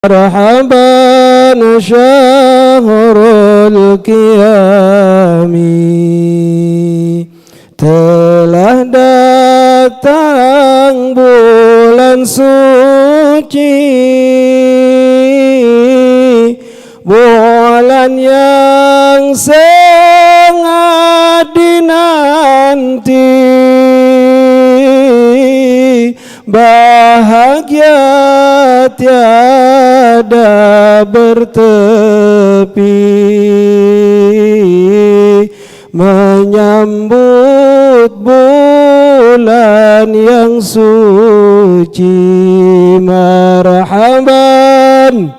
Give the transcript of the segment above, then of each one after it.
Marhaban syahrul qiyami, telah datang bulan suci, bulan yang sangat dinanti, bahagia tiada bertepi, menyambut bulan yang suci. Marhaban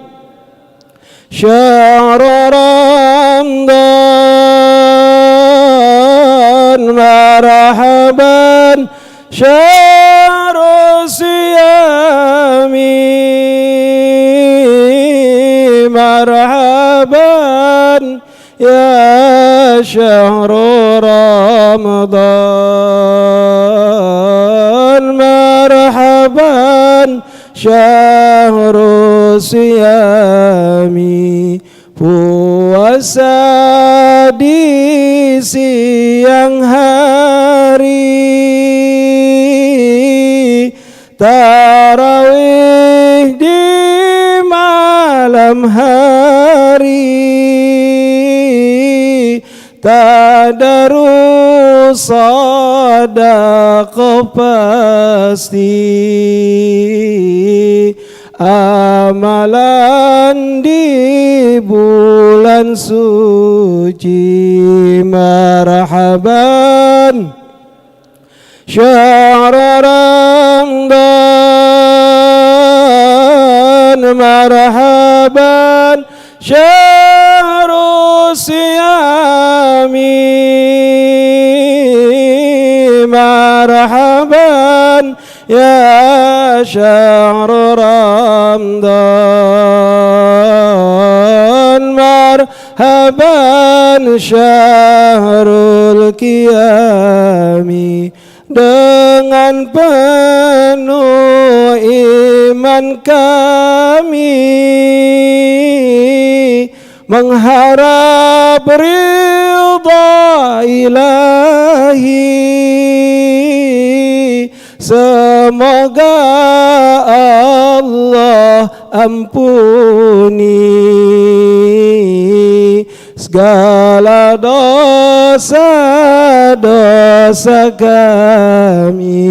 syahr Ramadan, marhaban syahr siyami, marhaban ya syahr Ramadan, marhaban syahr siyami. Puasa di siang hari, tarawih di malam hari, tadarus sedekah pasti, amalan di bulan suci. Marhaban syahr Ramadan, marhaban syahr siyami, marhaban ya syahr Ramadan, marhaban syahrul qiyami. Dengan penuh iman kami mengharap ridha ilahi, semoga Allah ampuni segala dosa-dosa kami.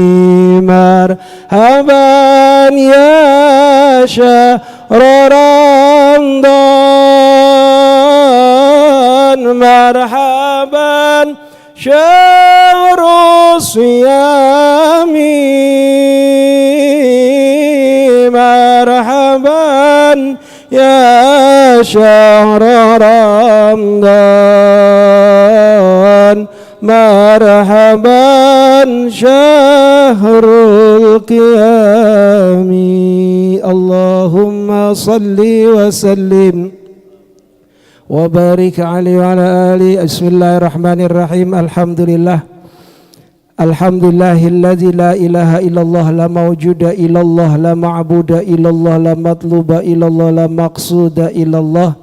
Marhaban ya syahr Ramadan, marhaban syahr siyami, marhaban ya syahr Ramadan, marhaban syahrul qiyami. Allahumma salli wa sallim wa barik alaihi wa ala alihi. Bismillahirrahmanirrahim. Alhamdulillah, alhamdulillahilladzi la ilaha illallah, la mawjuda illallah, la ma'buda illallah, la matluba illallah, la maqsuda illallah.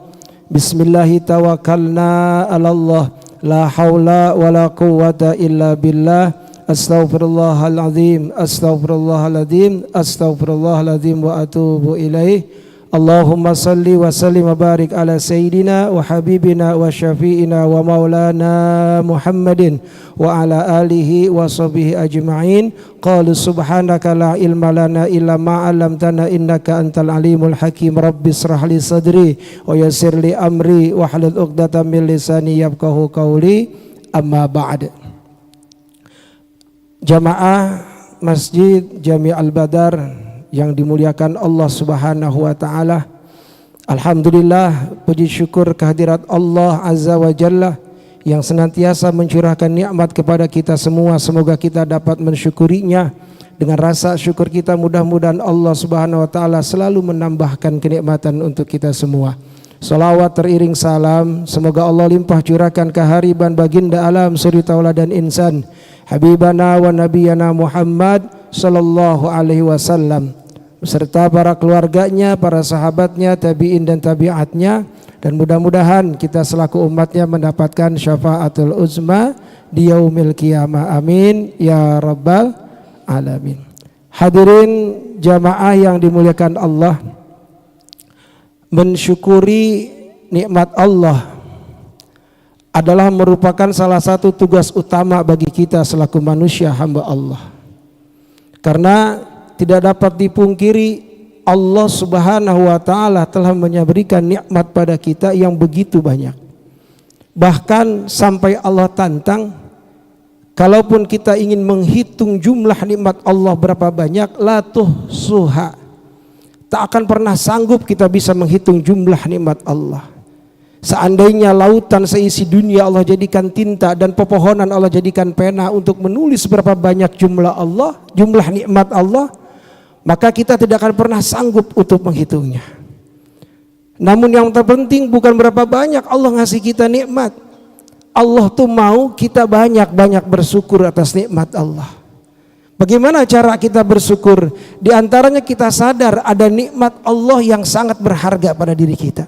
Bismillahi tawakkalna ala Allah, la haula wa la quwwata illa billah. Astaghfirullahaladzim, astaghfirullahaladzim, astaghfirullahaladzim wa atubu ilaih. Allahumma salli wa sallim wa barik ala sayyidina wa habibina wa syafi'ina wa maulana Muhammadin wa ala alihi wa sahbihi ajma'in. Qalu subhanaka la ilma lana illa ma 'allamtana innaka antal alimul hakim. Rabbi israh li sadri wa yassir li amri wa hlul 'uqdatam min lisani yafqahu qawli. Amma ba'd. Jamaah Masjid Jami' Al-Badar yang dimuliakan Allah Subhanahu wa taala. Alhamdulillah, puji syukur kehadirat Allah Azza wa Jalla yang senantiasa mencurahkan nikmat kepada kita semua. Semoga kita dapat mensyukurinya. Dengan rasa syukur kita, mudah-mudahan Allah Subhanahu wa taala selalu menambahkan kenikmatan untuk kita semua. Salawat teriring salam, semoga Allah limpah curahkan kehariban baginda alam suri tauladan insan, habibana wa nabiyana Muhammad sallallahu alaihi wasallam, beserta para keluarganya, para sahabatnya, tabi'in dan tabi'atnya, dan mudah-mudahan kita selaku umatnya mendapatkan syafaatul uzma di yaumil qiyamah. Amin ya rabbal alamin. Hadirin jamaah yang dimuliakan Allah, mensyukuri nikmat Allah adalah merupakan salah satu tugas utama bagi kita selaku manusia hamba Allah. Karena tidak dapat dipungkiri Allah Subhanahu wa taala telah memberikan nikmat pada kita yang begitu banyak. Bahkan sampai Allah tantang, kalaupun kita ingin menghitung jumlah nikmat Allah berapa banyak, la tuhsuha, tak akan pernah sanggup kita bisa menghitung jumlah nikmat Allah. Seandainya lautan seisi dunia Allah jadikan tinta dan pepohonan Allah jadikan pena untuk menulis berapa banyak jumlah Allah, jumlah nikmat Allah, maka kita tidak akan pernah sanggup untuk menghitungnya. Namun yang terpenting bukan berapa banyak Allah ngasih kita nikmat. Allah tuh mau kita banyak-banyak bersyukur atas nikmat Allah. Bagaimana cara kita bersyukur? Di antaranya kita sadar ada nikmat Allah yang sangat berharga pada diri kita.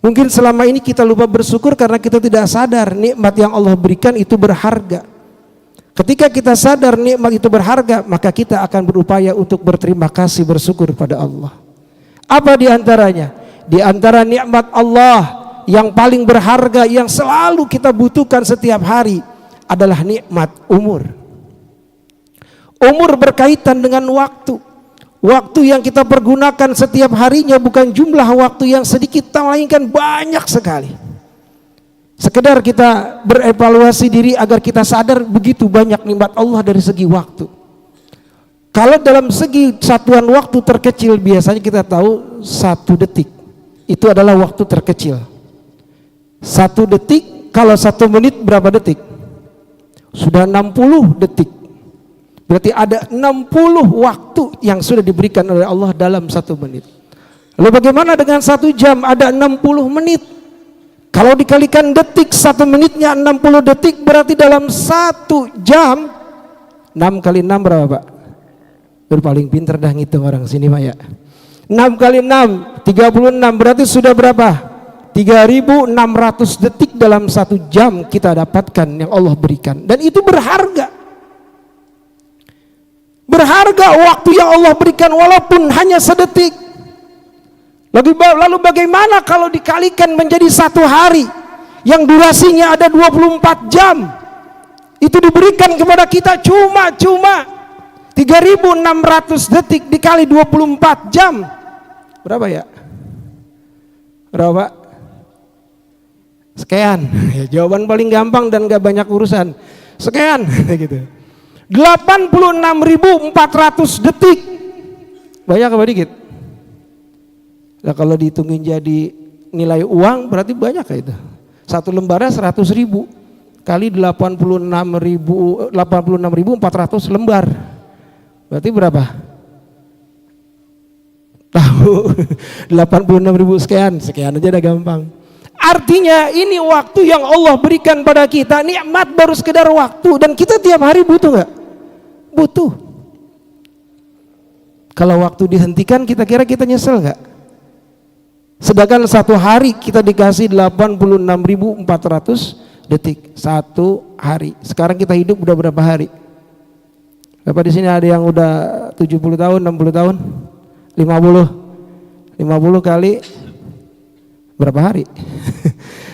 Mungkin selama ini kita lupa bersyukur karena kita tidak sadar nikmat yang Allah berikan itu berharga. Ketika kita sadar nikmat itu berharga, maka kita akan berupaya untuk berterima kasih, bersyukur pada Allah. Apa di antaranya? Di antara nikmat Allah yang paling berharga yang selalu kita butuhkan setiap hari adalah nikmat umur. Umur berkaitan dengan waktu. Waktu yang kita pergunakan setiap harinya bukan jumlah waktu yang sedikit, melainkan banyak sekali. Sekedar kita berevaluasi diri agar kita sadar begitu banyak nikmat Allah dari segi waktu. Kalau dalam segi satuan waktu terkecil, biasanya kita tahu 1 detik itu adalah waktu terkecil. 1 detik, kalau 1 menit berapa detik? Sudah 60 detik. Berarti ada 60 waktu yang sudah diberikan oleh Allah dalam 1 menit. Lalu bagaimana dengan 1 jam? Ada 60 menit. Kalau dikalikan detik, 1 menitnya 60 detik, berarti dalam 1 jam 6 kali 6 berapa Pak? Paling pinter dah ngitung orang sini Pak ya. 6 kali 6 36, berarti sudah berapa? 3.600 detik dalam 1 jam kita dapatkan yang Allah berikan. Dan itu berharga. Berharga waktu yang Allah berikan walaupun hanya sedetik. Lalu bagaimana kalau dikalikan menjadi 1 hari yang durasinya ada 24 jam? Itu diberikan kepada kita cuma 3.600 detik dikali 24 jam. Berapa ya? Berapa? Sekian. Ya, jawaban paling gampang dan gak banyak urusan. Sekian gitu. 86.400 detik. Banyak apa dikit? Nah, kalau dihitungin jadi nilai uang berarti banyak kayak itu. 1 lembarnya 100.000 kali 86.400 lembar. Berarti berapa? Tahu? 86.000 sekian aja udah gampang. Artinya ini waktu yang Allah berikan pada kita, nikmat baru sekedar waktu, dan kita tiap hari butuh nggak? Butuh. Kalau waktu dihentikan, kita kira kita nyesel nggak? Sedangkan 1 hari kita dikasih 86.400 detik 1 hari. Sekarang kita hidup udah berapa hari? Bapak di sini ada yang udah 70 tahun, 60 tahun, 50 kali berapa hari?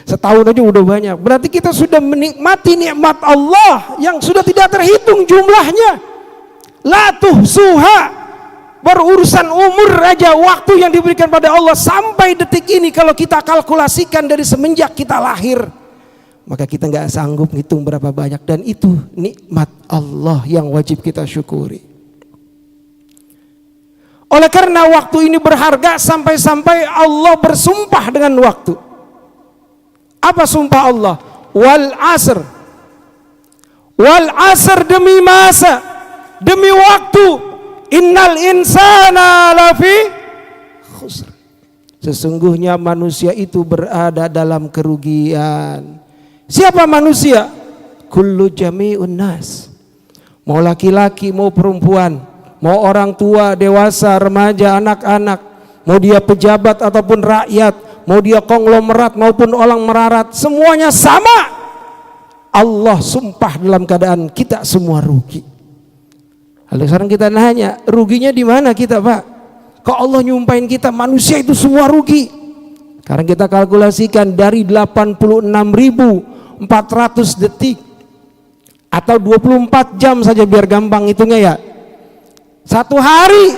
Setahun aja udah banyak. Berarti kita sudah menikmati nikmat Allah yang sudah tidak terhitung jumlahnya. La tuhsuha. Berurusan umur aja, waktu yang diberikan pada Allah sampai detik ini kalau kita kalkulasikan dari semenjak kita lahir, maka kita nggak sanggup ngitung berapa banyak. Dan itu nikmat Allah yang wajib kita syukuri. Oleh karena waktu ini berharga, sampai-sampai Allah bersumpah dengan waktu. Apa sumpah Allah? Wal asr. Wal asr, demi masa, demi waktu. Innal insana lafi khusr. Sesungguhnya manusia itu berada dalam kerugian. Siapa manusia? Kullu jami'un nas. Mau laki-laki mau perempuan, mau orang tua, dewasa, remaja, anak-anak, mau dia pejabat ataupun rakyat, mau dia konglomerat maupun orang merarat, semuanya sama. Allah sumpah dalam keadaan kita semua rugi. Lalu sekarang kita nanya, ruginya di mana kita, Pak? Kok Allah nyumpahin kita manusia itu semua rugi? Sekarang kita kalkulasikan dari 86.400 detik atau 24 jam saja biar gampang hitungnya ya. Satu hari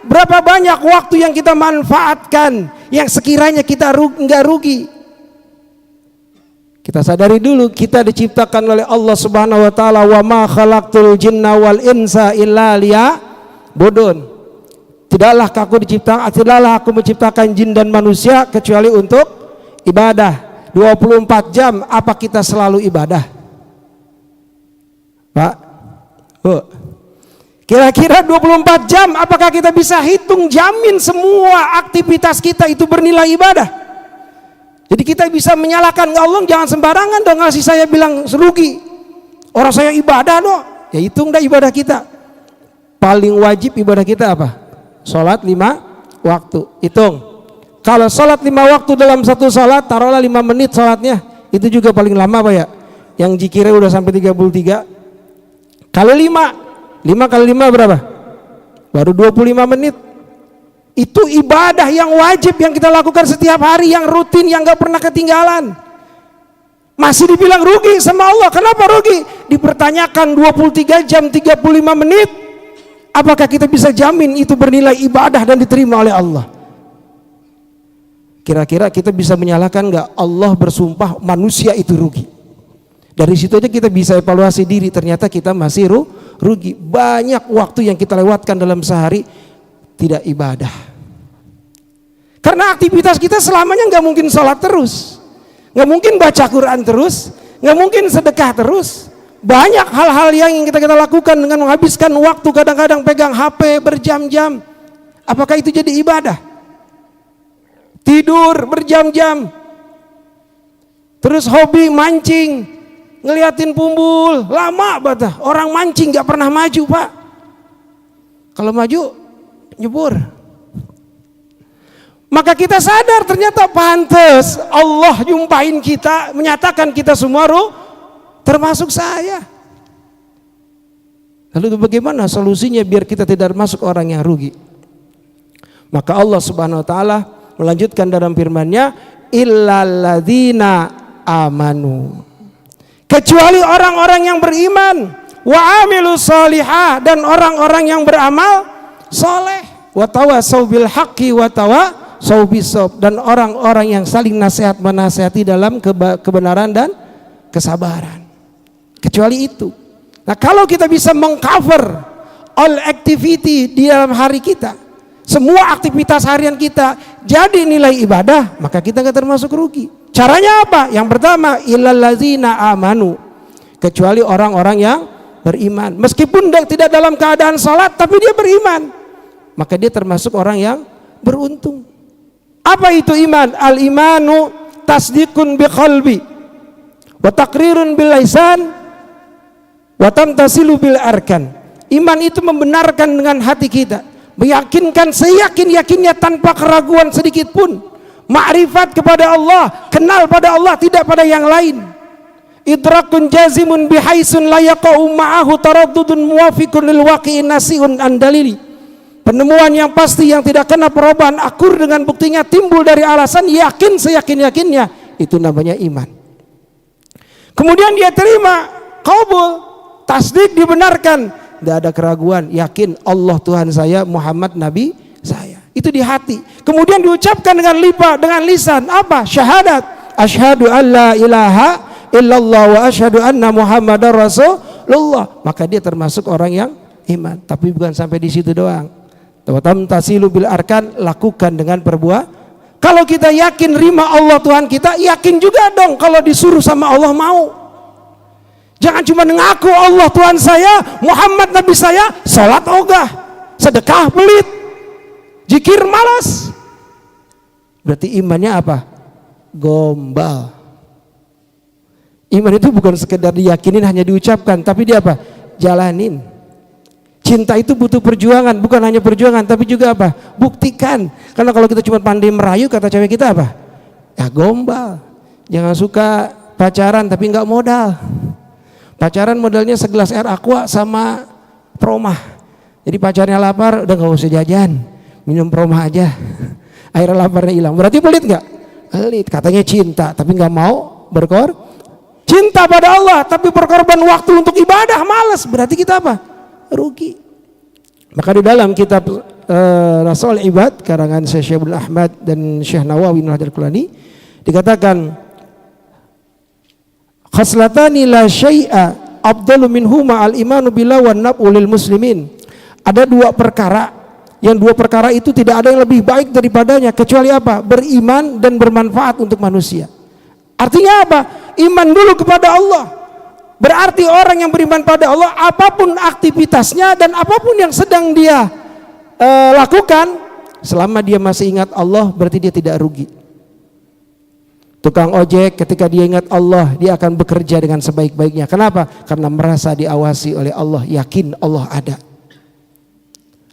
berapa banyak waktu yang kita manfaatkan yang sekiranya kita nggak rugi? Kita sadari dulu kita diciptakan oleh Allah Subhanahu wa taala, wa ma khalaqtul jinna wal insa illa liya'budun. Tidaklah aku menciptakan jin dan manusia kecuali untuk ibadah. 24 jam apa kita selalu ibadah? Pak, Bu, kira-kira 24 jam apakah kita bisa hitung jamin semua aktivitas kita itu bernilai ibadah? Jadi kita bisa menyalahkan Allah, jangan sembarangan dong ngasih saya bilang rugi. Orang saya ibadah dong, ya hitung dah ibadah kita. Paling wajib ibadah kita apa? Sholat 5 waktu, hitung. Kalau sholat 5 waktu dalam satu sholat, taruhlah 5 menit sholatnya, itu juga paling lama Pak ya. Yang zikirnya udah sampai 33. Kali 5 kali 5 berapa? Baru 25 menit. Itu ibadah yang wajib yang kita lakukan setiap hari, yang rutin, yang gak pernah ketinggalan. Masih dibilang rugi sama Allah. Kenapa rugi? Dipertanyakan 23 jam 35 menit. Apakah kita bisa jamin itu bernilai ibadah dan diterima oleh Allah? Kira-kira kita bisa menyalahkan gak Allah bersumpah manusia itu rugi? Dari situ aja kita bisa evaluasi diri, ternyata kita masih rugi. Banyak waktu yang kita lewatkan dalam sehari tidak ibadah. Karena aktivitas kita selamanya nggak mungkin sholat terus, nggak mungkin baca Quran terus, nggak mungkin sedekah terus. Banyak hal-hal yang kita lakukan dengan menghabiskan waktu, kadang-kadang pegang HP berjam-jam. Apakah itu jadi ibadah? Tidur berjam-jam, terus hobi mancing, ngeliatin pumbul, lama banget. Orang mancing nggak pernah maju Pak. Kalau maju nyebur. Maka kita sadar ternyata pantas Allah nyumpahin kita, menyatakan kita semua termasuk saya. Lalu bagaimana solusinya biar kita tidak masuk orang yang rugi? Maka Allah Subhanahu wa taala melanjutkan dalam firman-Nya, illalladzina amanu. Kecuali orang-orang yang beriman, wa amilus solihah, dan orang-orang yang beramal soleh, wa tawasau bil haqqi wa tawasau bisabr, dan orang-orang yang saling nasihat menasihati dalam kebenaran dan kesabaran. Kecuali itu. Nah, kalau kita bisa mengcover all activity di dalam hari kita, semua aktivitas harian kita jadi nilai ibadah, maka kita nggak termasuk rugi. Caranya apa? Yang pertama, illallazina amanu, kecuali orang-orang yang beriman. Meskipun tidak dalam keadaan salat, tapi dia beriman, maka dia termasuk orang yang beruntung. Apa itu iman? Al-imanu tasdiqun biqalbi wa taqrirun bil lisan wa tamtasilu bil arkan. Iman itu membenarkan dengan hati kita, meyakinkan seyakin-yakinnya tanpa keraguan sedikit pun. Ma'rifat kepada Allah, kenal pada Allah, tidak pada yang lain. Idrakun jazimun bihaisun la yaqa'u ma'ahu taraddudun muwafiqun lil waqi'in nasi'un an dalili. Penemuan yang pasti yang tidak kena perubahan, akur dengan buktinya, timbul dari alasan yakin seyakin-yakinnya, itu namanya iman. Kemudian dia terima, qabul, tasdik, dibenarkan, tidak ada keraguan, yakin Allah Tuhan saya, Muhammad Nabi saya. Itu di hati. Kemudian diucapkan dengan lisan, apa? Syahadat, asyhadu an la ilaha illallah wa asyhadu anna Muhammadar Rasulullah. Maka dia termasuk orang yang iman. Tapi bukan sampai di situ doang. Tamtasilu bil arkan, lakukan dengan perbuatan. Kalau kita yakin rima Allah Tuhan kita, yakin juga dong kalau disuruh sama Allah mau. Jangan cuma mengaku Allah Tuhan saya, Muhammad Nabi saya, salat ogah, sedekah pelit, zikir malas. Berarti imannya apa? Gombal. Iman itu bukan sekedar diyakinin, hanya diucapkan, tapi dia apa? Jalanin. Cinta itu butuh perjuangan, bukan hanya perjuangan tapi juga apa? Buktikan. Karena kalau kita cuma pandai merayu, kata cewek kita apa? Ya gombal. Jangan suka pacaran tapi nggak modal. Pacaran modalnya segelas air aqua sama promah. Jadi pacarnya lapar, udah nggak usah jajan, minum promah aja. Air laparnya hilang. Berarti pelit nggak? Pelit. Katanya cinta tapi nggak mau cinta pada Allah tapi berkorban waktu untuk ibadah, malas. Berarti kita apa? Rugi. Maka di dalam kitab Rasul Ibad karangan Syekh Abdul Ahmad dan Syekh Nawawi Al-Qulani dikatakan khaslatani la syai'a afdalu minhuma al-imanu billah wan nab'u lil muslimin. Ada dua perkara, yang dua perkara itu tidak ada yang lebih baik daripadanya kecuali apa? Beriman dan bermanfaat untuk manusia. Artinya apa? Iman dulu kepada Allah. Berarti orang yang beriman pada Allah, apapun aktivitasnya dan apapun yang sedang dia lakukan, selama dia masih ingat Allah, berarti dia tidak rugi. Tukang ojek ketika dia ingat Allah, dia akan bekerja dengan sebaik-baiknya. Kenapa? Karena merasa diawasi oleh Allah, yakin Allah ada.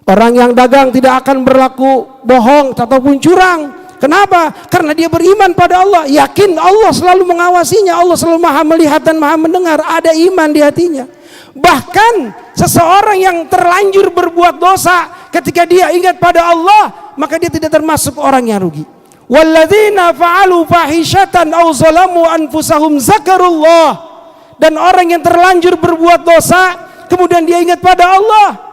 Orang yang dagang tidak akan berlaku bohong ataupun curang. Kenapa? Karena dia beriman pada Allah, yakin Allah selalu mengawasinya, Allah selalu maha melihat dan maha mendengar, ada iman di hatinya. Bahkan seseorang yang terlanjur berbuat dosa, ketika dia ingat pada Allah, maka dia tidak termasuk orang yang rugi. Walladzina fa'alu fahishatan aw zalamu anfusahum zakarullah. Dan orang yang terlanjur berbuat dosa, kemudian dia ingat pada Allah,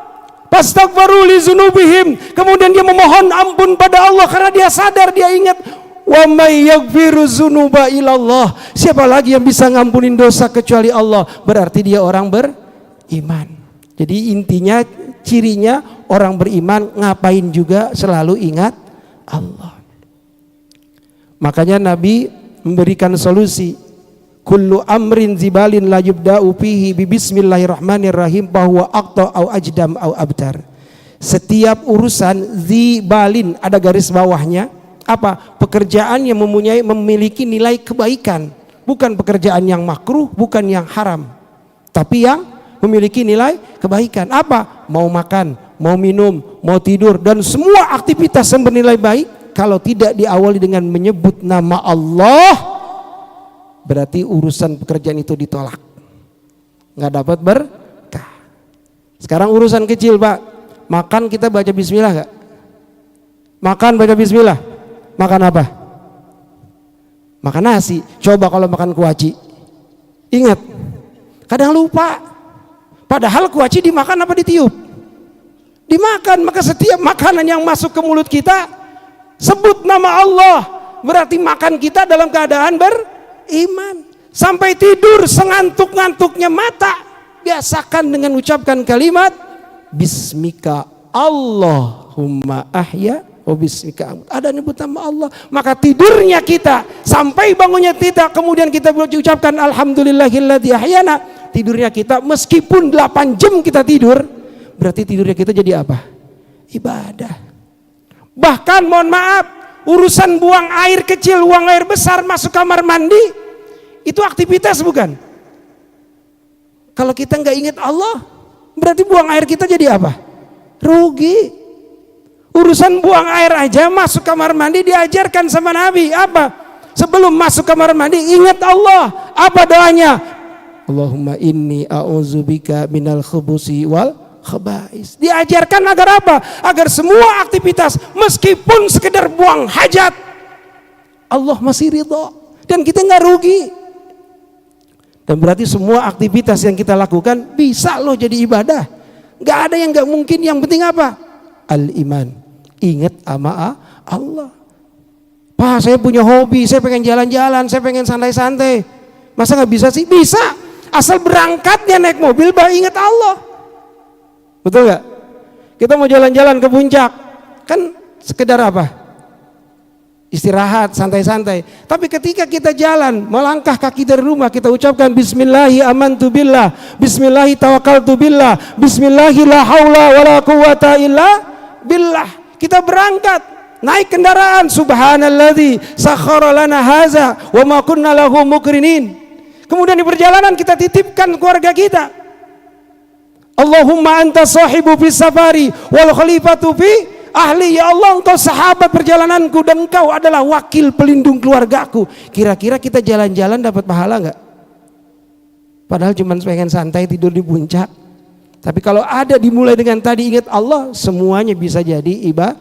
fastaghfiru li dzunubihim, kemudian dia memohon ampun pada Allah karena dia sadar, dia ingat, wa may yaghfiru dzunuba illallah, siapa lagi yang bisa ngampunin dosa kecuali Allah. Berarti dia orang beriman. Jadi intinya, cirinya orang beriman ngapain juga selalu ingat Allah. Makanya Nabi memberikan solusi, kullu amrin zibalin la yubda'u fihi bi bismillahirrahmanirrahim bahwa aqta au ajdam au abtar. Setiap urusan zibalin, ada garis bawahnya, apa? Pekerjaan yang memiliki nilai kebaikan, bukan pekerjaan yang makruh, bukan yang haram, tapi yang memiliki nilai kebaikan. Apa? Mau makan, mau minum, mau tidur, dan semua aktivitas yang bernilai baik, kalau tidak diawali dengan menyebut nama Allah, berarti urusan pekerjaan itu ditolak, nggak dapat berkah. Sekarang urusan kecil, Pak, makan kita baca bismillah nggak? Makan baca bismillah. Makan apa? Makan nasi. Coba kalau makan kuaci, ingat, kadang lupa. Padahal kuaci dimakan apa ditiup? Dimakan. Maka setiap makanan yang masuk ke mulut kita, sebut nama Allah, berarti makan kita dalam keadaan beriman. Sampai tidur sengantuk-ngantuknya mata, biasakan dengan ucapkan kalimat bismika Allahumma ahya wa bismika amut. Ada nyebut nama Allah, maka tidurnya kita sampai bangunnya kita, kemudian kita ucapkan alhamdulillahilladzi ahyana. Tidurnya kita meskipun 8 jam kita tidur, berarti tidurnya kita jadi apa? Ibadah. Bahkan mohon maaf, urusan buang air kecil, buang air besar, masuk kamar mandi, itu aktivitas bukan? Kalau kita nggak ingat Allah, berarti buang air kita jadi apa? Rugi. Urusan buang air aja, masuk kamar mandi diajarkan sama Nabi apa? Sebelum masuk kamar mandi ingat Allah. Apa doanya? Allahumma inni a'udzubika minal khubusi wal khaba'is. Diajarkan agar apa? Agar semua aktivitas, meskipun sekedar buang hajat, Allah masih ridho dan kita nggak rugi. Dan berarti semua aktivitas yang kita lakukan bisa loh jadi ibadah. Nggak ada yang nggak mungkin. Yang penting apa? Al-iman. Ingat sama Allah. Pak, saya punya hobi, saya pengen jalan-jalan, saya pengen santai-santai. Masa nggak bisa sih? Bisa. Asal berangkatnya naik mobil, ingat Allah. Betul nggak? Kita mau jalan-jalan ke puncak, kan sekedar apa? Istirahat, santai-santai. Tapi ketika kita jalan, melangkah kaki dari rumah, kita ucapkan Bismillahi amantu billah, Bismillahi tawakkaltu billah, Bismillahi la haula wala quwata illa billah. Kita berangkat, naik kendaraan, Subhanalladzi sakhkhara lana haza wa ma kunna lahu muqrinin. Kemudian di perjalanan kita titipkan keluarga kita. Allahumma anta sahibu fi safari wal khalifatu fi ahli. Ya Allah, engkau sahabat perjalananku dan engkau adalah wakil pelindung keluargaku. Kira-kira kita jalan-jalan dapat pahala enggak? Padahal cuma pengen santai tidur di puncak. Tapi kalau ada dimulai dengan tadi ingat Allah, semuanya bisa jadi ibadah.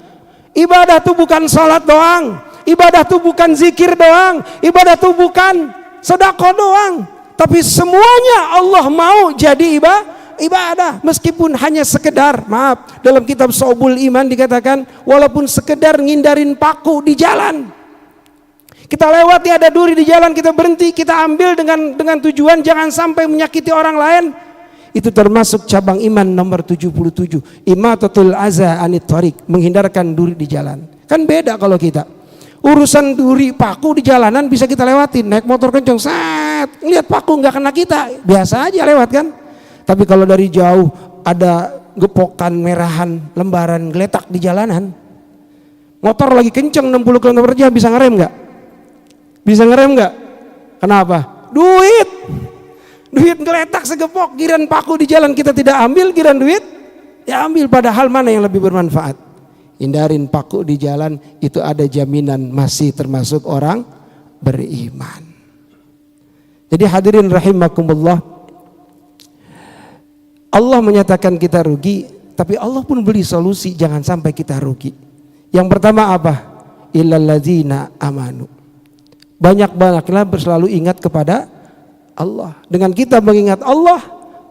Ibadah itu bukan salat doang, ibadah itu bukan zikir doang, ibadah itu bukan sedekah doang, tapi semuanya Allah mau jadi ibadah. Meskipun hanya sekedar, maaf, dalam kitab Shu'abul Iman dikatakan walaupun sekedar ngindarin paku di jalan. Kita lewati ada duri di jalan, kita berhenti, kita ambil dengan tujuan jangan sampai menyakiti orang lain. Itu termasuk cabang iman nomor 77, imatatul aza anit thariq, menghindarkan duri di jalan. Kan beda kalau kita urusan duri paku di jalanan bisa kita lewatin, naik motor kenceng, set, lihat paku nggak kena kita, biasa aja lewat kan. Tapi kalau dari jauh ada gepokan merahan lembaran geletak di jalanan, motor lagi kenceng 60 km/jam, bisa ngerem nggak? Bisa ngerem nggak? Kenapa? Duit geletak segepok, giran paku di jalan kita tidak ambil, giran duit ya ambil. Padahal mana yang lebih bermanfaat? Hindarin paku di jalan, itu ada jaminan masih termasuk orang beriman. Jadi hadirin rahimakumullah, Allah menyatakan kita rugi, tapi Allah pun beri solusi jangan sampai kita rugi. Yang pertama apa? Illal ladzina amanu. Banyak-banyaklah selalu ingat kepada Allah. Dengan kita mengingat Allah,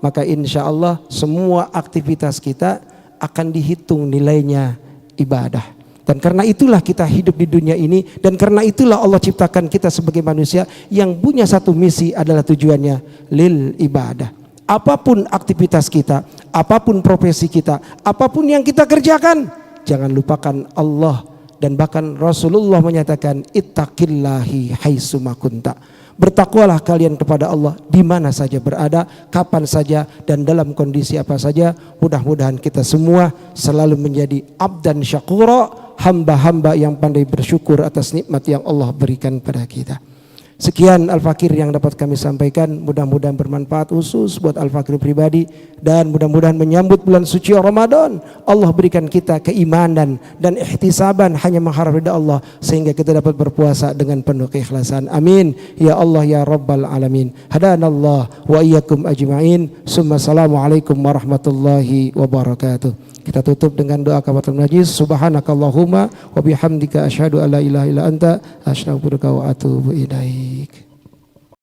maka insya Allah semua aktivitas kita akan dihitung nilainya ibadah. Dan karena itulah kita hidup di dunia ini, dan karena itulah Allah ciptakan kita sebagai manusia yang punya satu misi, adalah tujuannya lil ibadah. Apapun aktivitas kita, apapun profesi kita, apapun yang kita kerjakan, jangan lupakan Allah. Dan bahkan Rasulullah menyatakan ittaqillahi haitsuma kunta. Bertakwalah kalian kepada Allah di mana saja berada, kapan saja, dan dalam kondisi apa saja. Mudah-mudahan kita semua selalu menjadi abdan syakura, hamba-hamba yang pandai bersyukur atas nikmat yang Allah berikan pada kita. Sekian Al-Fakir yang dapat kami sampaikan, mudah-mudahan bermanfaat khusus buat Al-Fakir pribadi, dan mudah-mudahan menyambut bulan suci Ramadan Allah berikan kita keimanan dan ihtisaban hanya mengharap ridha Allah, sehingga kita dapat berpuasa dengan penuh keikhlasan. Amin ya Allah ya Rabbal alamin. Hadanallah wa iyyakum ajma'in. Assalamualaikum warahmatullahi wabarakatuh. Kita tutup dengan doa kafaratul majlis. Subhanakallahumma wa bihamdika asyhadu an la ilaha illa anta astaghfiruka wa atubu ilaik.